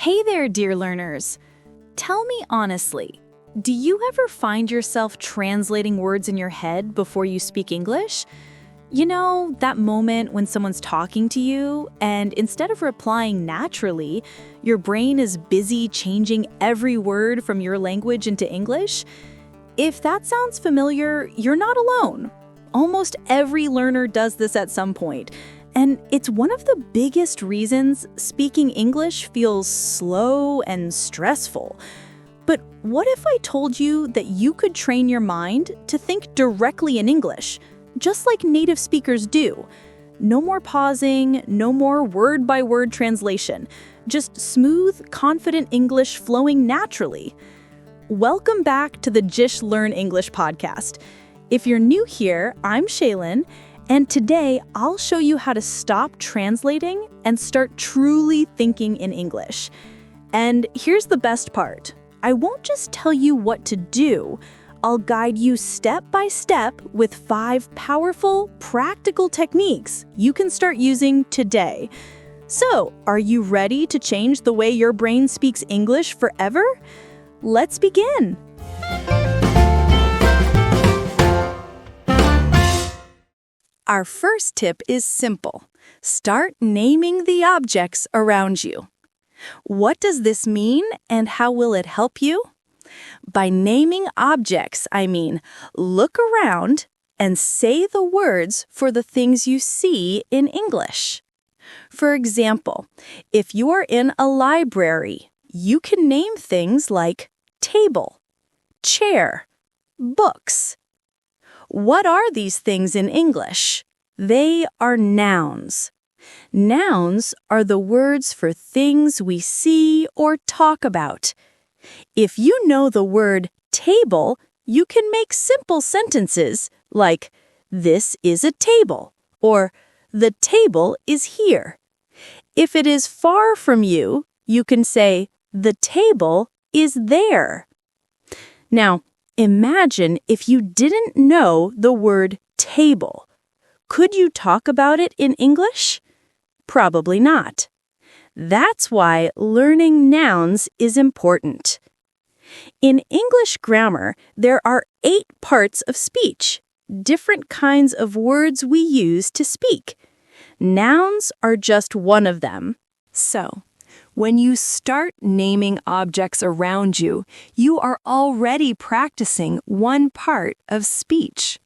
Hey there, dear learners. Tell me honestly, do you ever find yourself translating words in your head before you speak English? You know, that moment when someone's talking to you, and instead of replying naturally, your brain is busy changing every word from your language into English? If that sounds familiar, you're not alone. Almost every learner does this at some point. And it's one of the biggest reasons speaking English feels slow and stressful. But what if I told you that you could train your mind to think directly in English, just like native speakers do? No more pausing, no more word-by-word translation, just smooth, confident English flowing naturally. Welcome back to the JISH Learn English Podcast. If you're new here, I'm Shaylin, and today I'll show you how to stop translating and start truly thinking in English. And here's the best part. I won't just tell you what to do. I'll guide you step by step with 5 powerful, practical techniques you can start using today. So, are you ready to change the way your brain speaks English forever? Let's begin. Our first tip is simple. Start naming the objects around you. What does this mean and how will it help you? By naming objects, I mean look around and say the words for the things you see in English. For example, if you're in a library, you can name things like table, chair, books. What are these things in English? They are nouns. Nouns are the words for things we see or talk about. If you know the word table, you can make simple sentences like, this is a table, or the table is here. If it is far from you, you can say, the table is there. Now, imagine if you didn't know the word table. Could you talk about it in English? Probably not. That's why learning nouns is important. In English grammar, there are 8 parts of speech, different kinds of words we use to speak. Nouns are just one of them. So, when you start naming objects around you, you are already practicing one part of speech.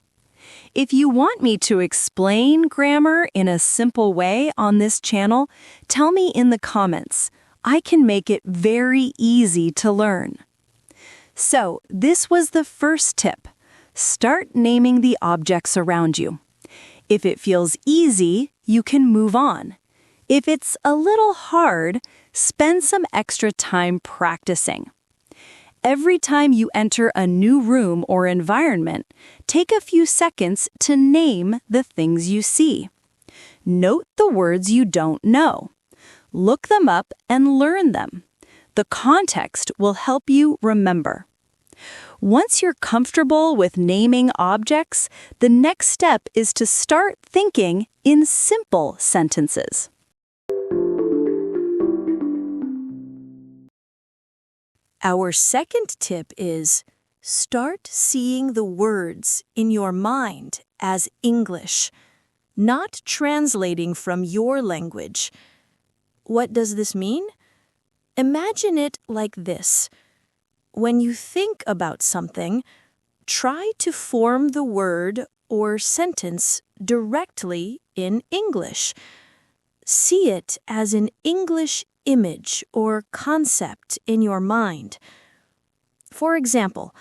If you want me to explain grammar in a simple way on this channel, tell me in the comments. I can make it very easy to learn. So, this was the first tip. Start naming the objects around you. If it feels easy, you can move on. If it's a little hard, spend some extra time practicing. Every time you enter a new room or environment, take a few seconds to name the things you see. Note the words you don't know. Look them up and learn them. The context will help you remember. Once you're comfortable with naming objects, the next step is to start thinking in simple sentences. Our second tip is start seeing the words in your mind as English, not translating from your language. What does this mean? Imagine it like this. When you think about something, try to form the word or sentence directly in English. See it as an English image or concept in your mind. For example,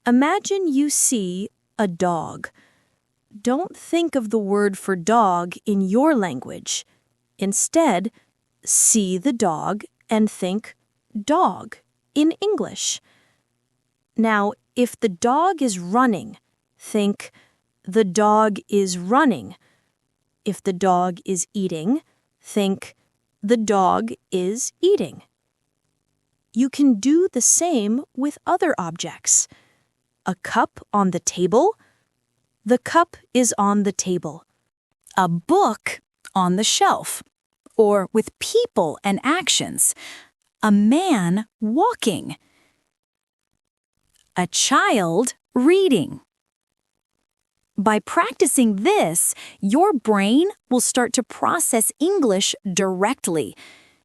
imagine you see a dog. Don't think of the word for dog in your language. Instead, see the dog and think dog in English. Now, if the dog is running, think the dog is running. If the dog is eating, think the dog is eating. You can do the same with other objects. A cup on the table. The cup is on the table. A book on the shelf. Or with people and actions. a man walking, a child reading. By practicing this, your brain will start to process English directly.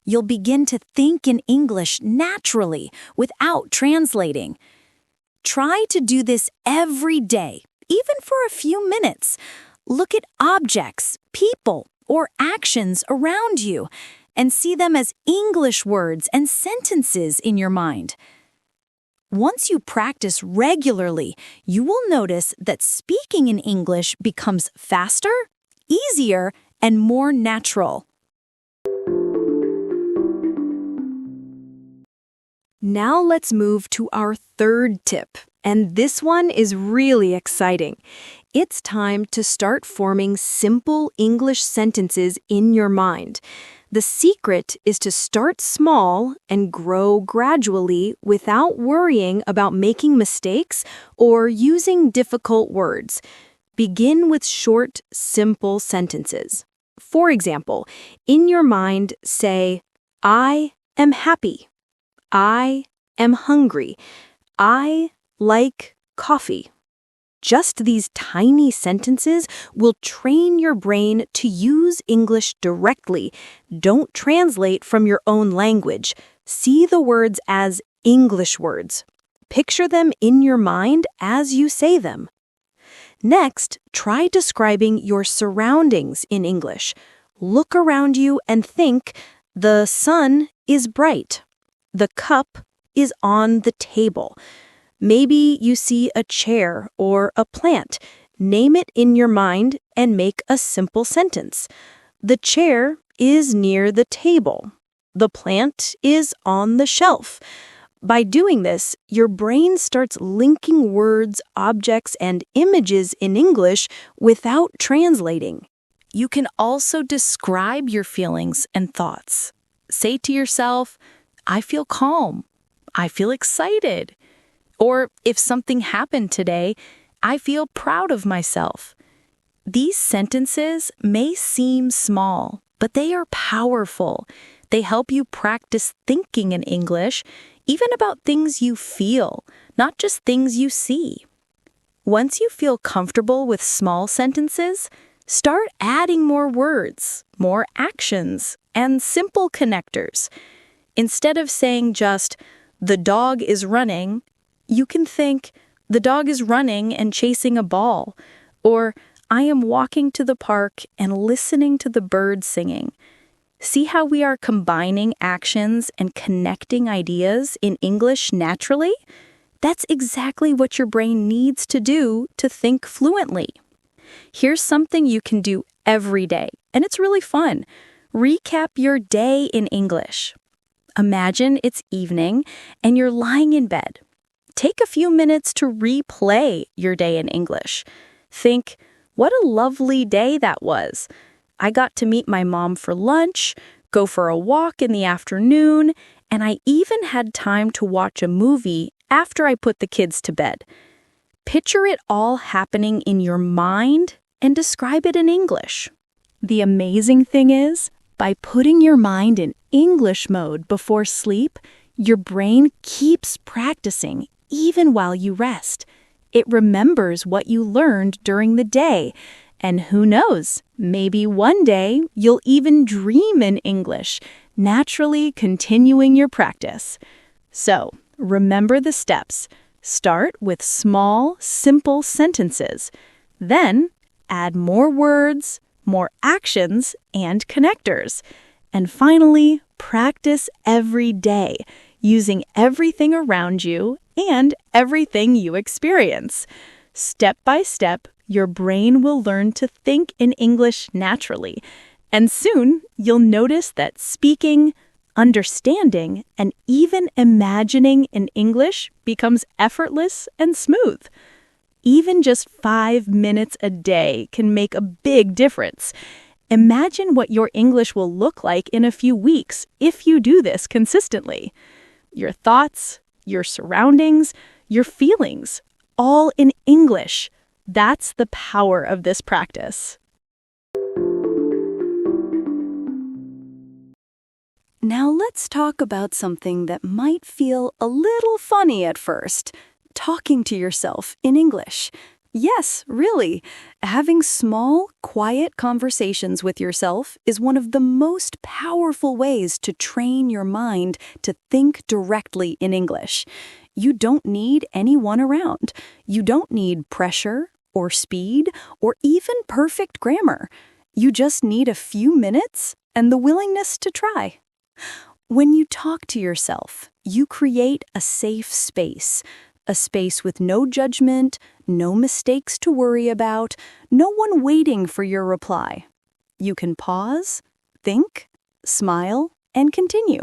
You'll begin to think in English naturally without translating. Try to do this every day, even for a few minutes. Look at objects, people, or actions around you and see them as English words and sentences in your mind. Once you practice regularly, you will notice that speaking in English becomes faster, easier, and more natural. Now let's move to our third tip, and this one is really exciting. It's time to start forming simple English sentences in your mind. The secret is to start small and grow gradually without worrying about making mistakes or using difficult words. Begin with short, simple sentences. For example, in your mind, say, I am happy. I am hungry. I like coffee. Just these tiny sentences will train your brain to use English directly. Don't translate from your own language. See the words as English words. Picture them in your mind as you say them. Next, try describing your surroundings in English. Look around you and think, the sun is bright. The cup is on the table. Maybe you see a chair or a plant. Name it in your mind and make a simple sentence. The chair is near the table. The plant is on the shelf. By doing this, your brain starts linking words, objects, and images in English without translating. You can also describe your feelings and thoughts. Say to yourself, I feel calm. I feel excited. Or if something happened today, I feel proud of myself. These sentences may seem small, but they are powerful. They help you practice thinking in English, even about things you feel, not just things you see. Once you feel comfortable with small sentences, start adding more words, more actions, and simple connectors. Instead of saying just, the dog is running, you can think, the dog is running and chasing a ball, or I am walking to the park and listening to the birds singing. See how we are combining actions and connecting ideas in English naturally? That's exactly what your brain needs to do to think fluently. Here's something you can do every day, and it's really fun. Recap your day in English. Imagine it's evening and you're lying in bed. Take a few minutes to replay your day in English. Think, what a lovely day that was. I got to meet my mom for lunch, go for a walk in the afternoon, and I even had time to watch a movie after I put the kids to bed. Picture it all happening in your mind and describe it in English. The amazing thing is, by putting your mind in English mode before sleep, your brain keeps practicing even while you rest. It remembers what you learned during the day. And who knows, maybe one day you'll even dream in English, naturally continuing your practice. So, remember the steps. Start with small, simple sentences. Then, add more words, more actions, and connectors. And finally, practice every day, using everything around you and everything you experience. Step by step, your brain will learn to think in English naturally, and soon you'll notice that speaking, understanding, and even imagining in English becomes effortless and smooth. Even just 5 minutes a day can make a big difference. Imagine what your English will look like in a few weeks if you do this consistently. Your thoughts, your surroundings, your feelings, all in English. That's the power of this practice. Now let's talk about something that might feel a little funny at first. Talking to yourself in English. Yes, really. Having small, quiet conversations with yourself is one of the most powerful ways to train your mind to think directly in English. You don't need anyone around. You don't need pressure or speed or even perfect grammar. You just need a few minutes and the willingness to try. When you talk to yourself, you create a safe space. A space with no judgment, no mistakes to worry about, no one waiting for your reply. You can pause, think, smile, and continue.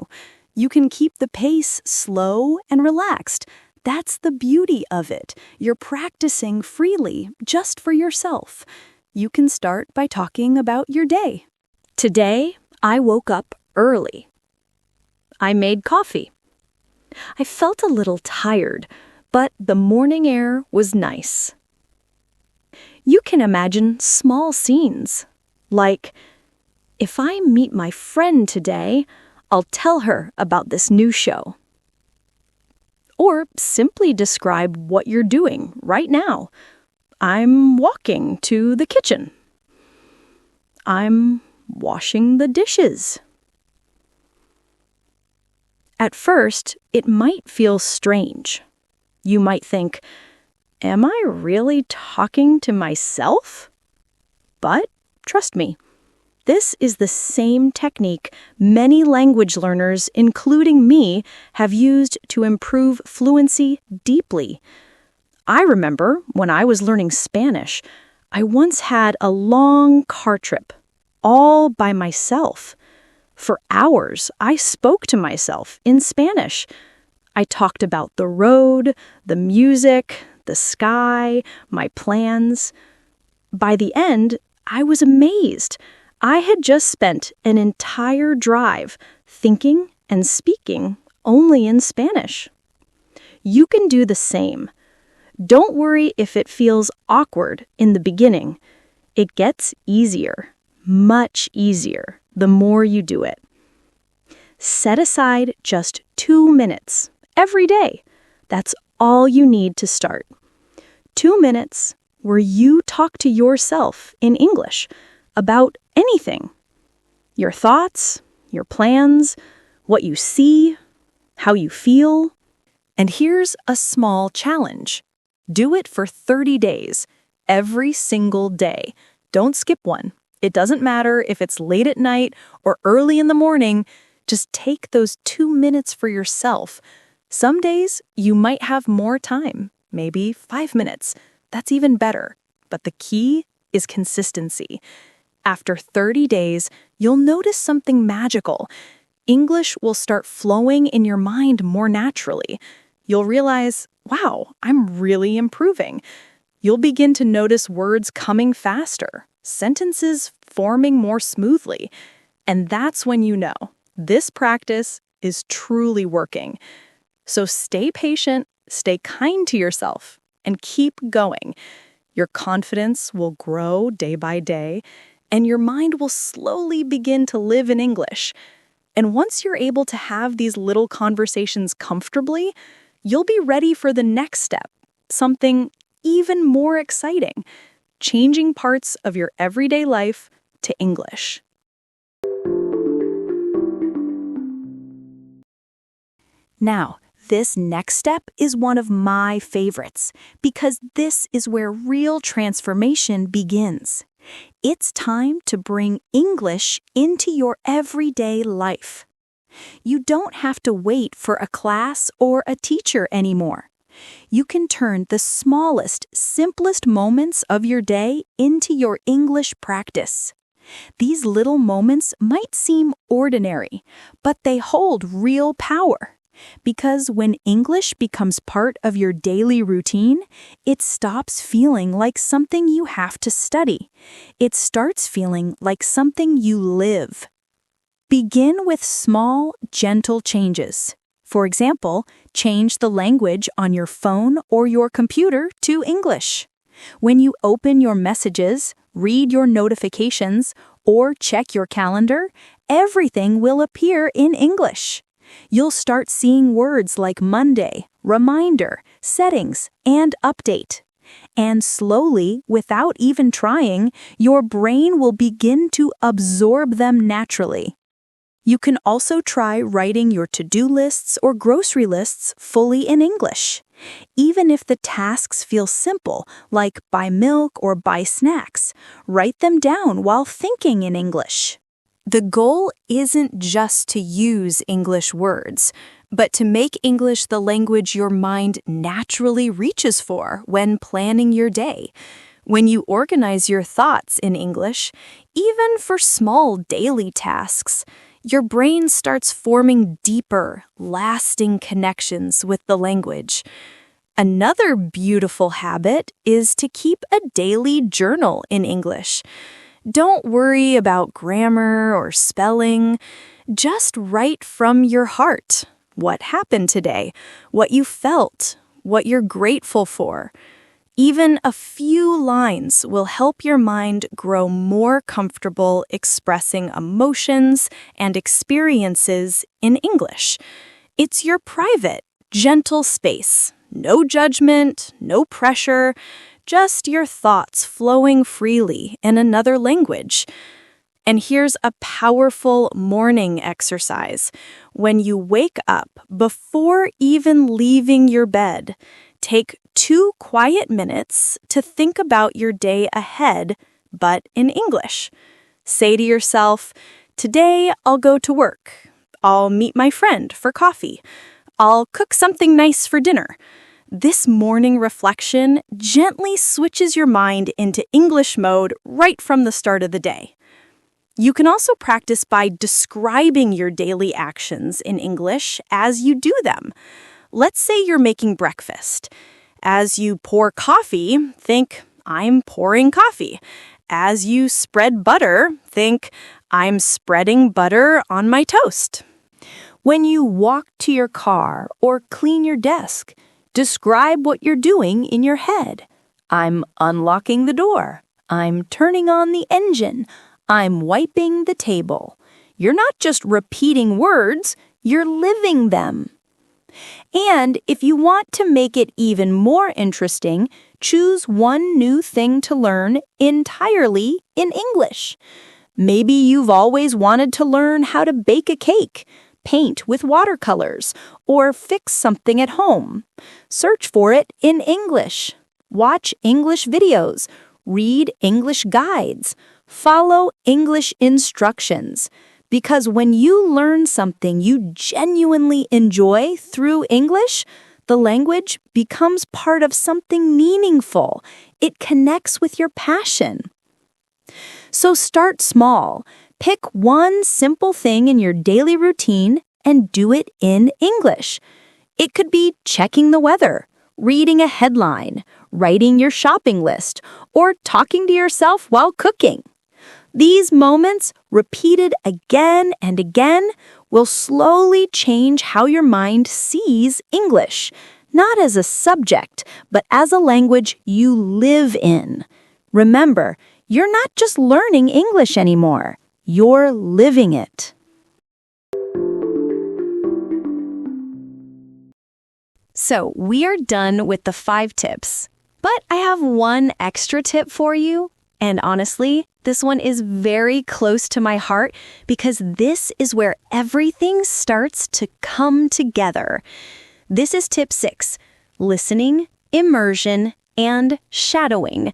You can keep the pace slow and relaxed. That's the beauty of it. You're practicing freely just for yourself. You can start by talking about your day. Today, I woke up early. I made coffee. I felt a little tired, but the morning air was nice. You can imagine small scenes, like, if I meet my friend today, I'll tell her about this new show. Or simply describe what you're doing right now. I'm walking to the kitchen. I'm washing the dishes. At first, it might feel strange. You might think, am I really talking to myself? But trust me, this is the same technique many language learners, including me, have used to improve fluency deeply. I remember when I was learning Spanish, I once had a long car trip, all by myself. For hours, I spoke to myself in Spanish. I talked about the road, the music, the sky, my plans. By the end, I was amazed. I had just spent an entire drive thinking and speaking only in Spanish. You can do the same. Don't worry if it feels awkward in the beginning. It gets easier, much easier, the more you do it. Set aside just 2 minutes every day. That's all you need to start. 2 minutes where you talk to yourself in English about anything. Your thoughts, your plans, what you see, how you feel. And here's a small challenge. Do it for 30 days, every single day. Don't skip one. It doesn't matter if it's late at night or early in the morning. Just take those 2 minutes for yourself. Some days you might have more time, maybe 5 minutes. That's even better. But the key is consistency. After 30 days, you'll notice something magical. English will start flowing in your mind more naturally. You'll realize, wow, I'm really improving. You'll begin to notice words coming faster, sentences forming more smoothly. And that's when you know this practice is truly working. So stay patient, stay kind to yourself, and keep going. Your confidence will grow day by day, and your mind will slowly begin to live in English. And once you're able to have these little conversations comfortably, you'll be ready for the next step, something even more exciting, changing parts of your everyday life to English. Now, this next step is one of my favorites because this is where real transformation begins. It's time to bring English into your everyday life. You don't have to wait for a class or a teacher anymore. You can turn the smallest, simplest moments of your day into your English practice. These little moments might seem ordinary, but they hold real power. Because when English becomes part of your daily routine, it stops feeling like something you have to study. It starts feeling like something you live. Begin with small, gentle changes. For example, change the language on your phone or your computer to English. When you open your messages, read your notifications, or check your calendar, everything will appear in English. You'll start seeing words like Monday, reminder, settings, and update. And slowly, without even trying, your brain will begin to absorb them naturally. You can also try writing your to-do lists or grocery lists fully in English. Even if the tasks feel simple, like buy milk or buy snacks, write them down while thinking in English. The goal isn't just to use English words, but to make English the language your mind naturally reaches for when planning your day. When you organize your thoughts in English, even for small daily tasks, your brain starts forming deeper, lasting connections with the language. Another beautiful habit is to keep a daily journal in English. Don't worry about grammar or spelling. Just write from your heart. What happened today? What you felt? What you're grateful for? Even a few lines will help your mind grow more comfortable expressing emotions and experiences in English. It's your private, gentle space. No judgment, no pressure, just your thoughts flowing freely in another language. And here's a powerful morning exercise. When you wake up, before even leaving your bed, take 2 quiet minutes to think about your day ahead, but in English. Say to yourself, today I'll go to work. I'll meet my friend for coffee. I'll cook something nice for dinner. This morning reflection gently switches your mind into English mode right from the start of the day. You can also practice by describing your daily actions in English as you do them. Let's say you're making breakfast. As you pour coffee, think, I'm pouring coffee. As you spread butter, think, I'm spreading butter on my toast. When you walk to your car or clean your desk, describe what you're doing in your head. I'm unlocking the door. I'm turning on the engine. I'm wiping the table. You're not just repeating words, you're living them. And if you want to make it even more interesting, choose one new thing to learn entirely in English. Maybe you've always wanted to learn how to bake a cake, paint with watercolors, or fix something at home. Search for it in English. Watch English videos. Read English guides. Follow English instructions. Because when you learn something you genuinely enjoy through English, the language becomes part of something meaningful. It connects with your passion. So start small. Pick one simple thing in your daily routine and do it in English. It could be checking the weather, reading a headline, writing your shopping list, or talking to yourself while cooking. These moments, repeated again and again, will slowly change how your mind sees English, not as a subject, but as a language you live in. Remember, you're not just learning English anymore. You're living it. So we are done with the 5 tips, but I have one extra tip for you. And honestly, this one is very close to my heart because this is where everything starts to come together. This is tip 6, listening, immersion, and shadowing.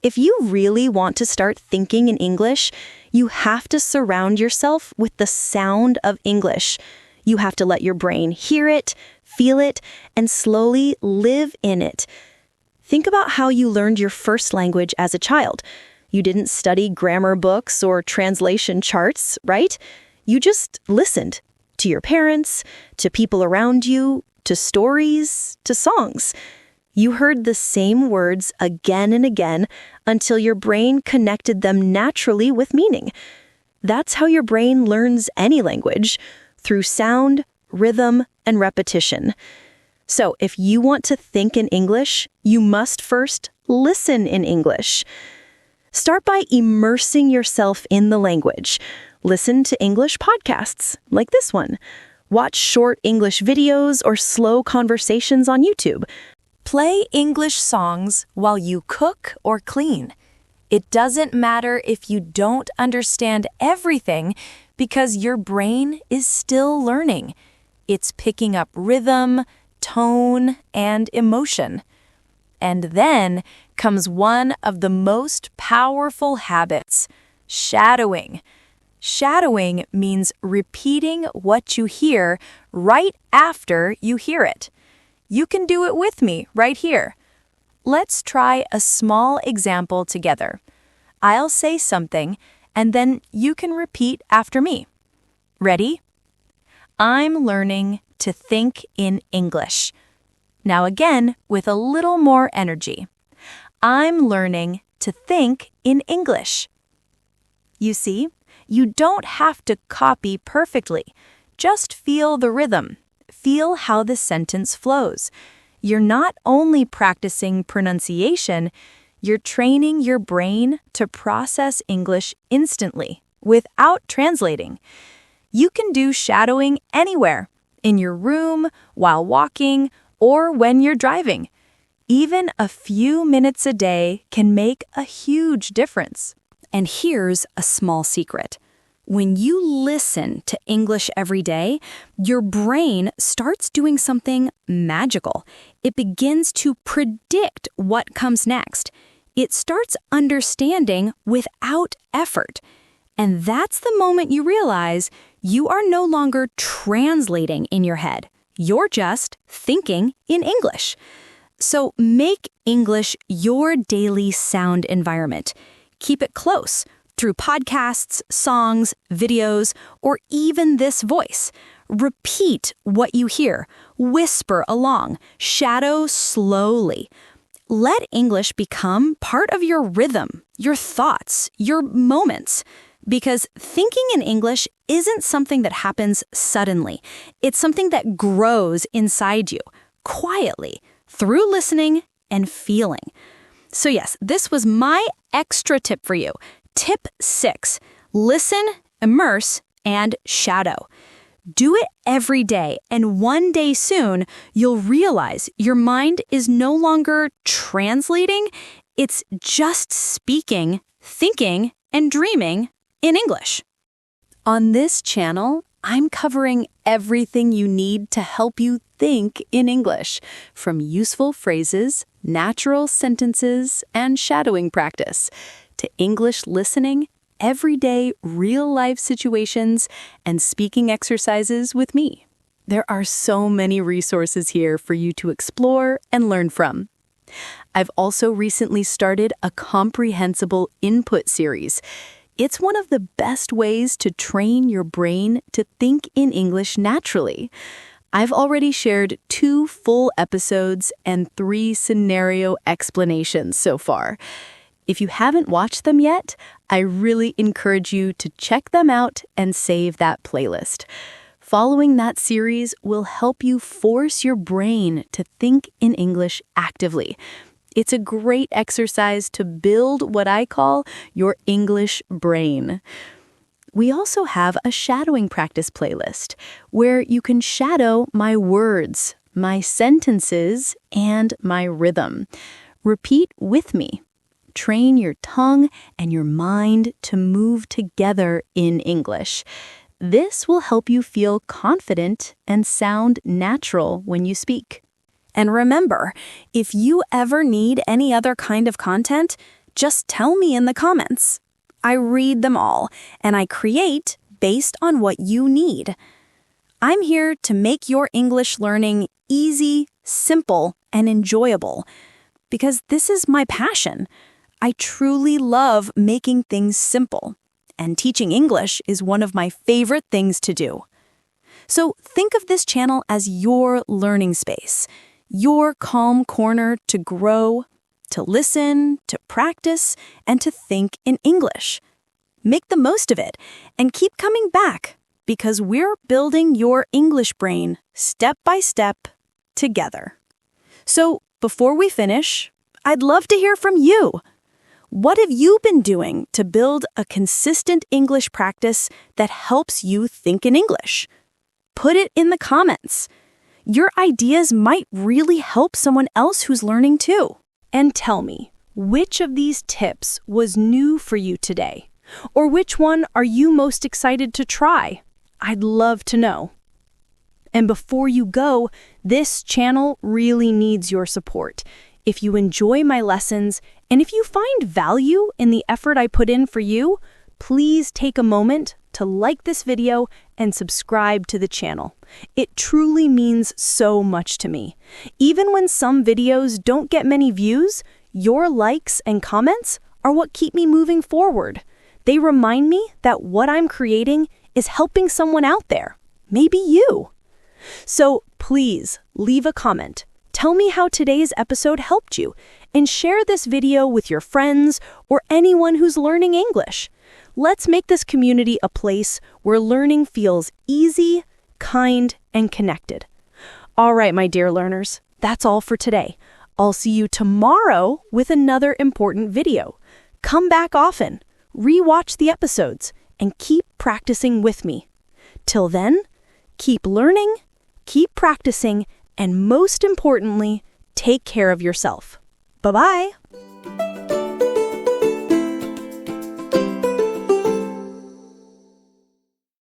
If you really want to start thinking in English, you have to surround yourself with the sound of English. You have to let your brain hear it, feel it, and slowly live in it. Think about how you learned your first language as a child. You didn't study grammar books or translation charts, right? You just listened to your parents, to people around you, to stories, to songs. You heard the same words again and again until your brain connected them naturally with meaning. That's how your brain learns any language, through sound, rhythm, and repetition. So if you want to think in English, you must first listen in English. Start by immersing yourself in the language. Listen to English podcasts like this one. Watch short English videos or slow conversations on YouTube. Play English songs while you cook or clean. It doesn't matter if you don't understand everything because your brain is still learning. It's picking up rhythm, tone, and emotion. And then comes one of the most powerful habits, shadowing. Shadowing means repeating what you hear right after you hear it. You can do it with me right here. Let's try a small example together. I'll say something, and then you can repeat after me. Ready? I'm learning to think in English. Now again, with a little more energy. I'm learning to think in English. You see, you don't have to copy perfectly. Just feel the rhythm. Feel how the sentence flows. You're not only practicing pronunciation, you're training your brain to process English instantly, without translating. You can do shadowing anywhere, in your room, while walking, or when you're driving. Even a few minutes a day can make a huge difference. And here's a small secret. When you listen to English every day, your brain starts doing something magical. It begins to predict what comes next. It starts understanding without effort. And that's the moment you realize you are no longer translating in your head. You're just thinking in English. So make English your daily sound environment. Keep it close through podcasts, songs, videos, or even this voice. Repeat what you hear. Whisper along. Shadow slowly. Let English become part of your rhythm, your thoughts, your moments. Because thinking in English isn't something that happens suddenly. It's something that grows inside you, quietly, through listening and feeling. So yes, this was my extra tip for you. Tip 6, listen, immerse, and shadow. Do it every day, and one day soon, you'll realize your mind is no longer translating, it's just speaking, thinking, and dreaming in English. On this channel, I'm covering everything you need to help you think in English, from useful phrases, natural sentences, and shadowing practice, to English listening, everyday real-life situations, and speaking exercises with me. There are so many resources here for you to explore and learn from. I've also recently started a comprehensible input series. It's one of the best ways to train your brain to think in English naturally. I've already shared 2 full episodes and 3 scenario explanations so far. If you haven't watched them yet, I really encourage you to check them out and save that playlist. Following that series will help you force your brain to think in English actively. It's a great exercise to build what I call your English brain. We also have a shadowing practice playlist where you can shadow my words, my sentences, and my rhythm. Repeat with me. Train your tongue and your mind to move together in English. This will help you feel confident and sound natural when you speak. And remember, if you ever need any other kind of content, just tell me in the comments. I read them all, and I create based on what you need. I'm here to make your English learning easy, simple, and enjoyable, because this is my passion. I truly love making things simple, and teaching English is one of my favorite things to do. So think of this channel as your learning space, your calm corner to grow, to listen, to practice, and to think in English. Make the most of it, and keep coming back, because we're building your English brain step by step together. So before we finish, I'd love to hear from you. What have you been doing to build a consistent English practice that helps you think in English? Put it in the comments. Your ideas might really help someone else who's learning too. And tell me, which of these tips was new for you today? Or which one are you most excited to try? I'd love to know. And before you go, this channel really needs your support. If you enjoy my lessons, and if you find value in the effort I put in for you, please take a moment to like this video and subscribe to the channel. It truly means so much to me. Even when some videos don't get many views, your likes and comments are what keep me moving forward. They remind me that what I'm creating is helping someone out there, maybe you. So please leave a comment. Tell me how today's episode helped you, and share this video with your friends or anyone who's learning English. Let's make this community a place where learning feels easy, kind, and connected. All right, my dear learners, that's all for today. I'll see you tomorrow with another important video. Come back often, rewatch the episodes, and keep practicing with me. Till then, keep learning, keep practicing, and most importantly, take care of yourself. Bye-bye.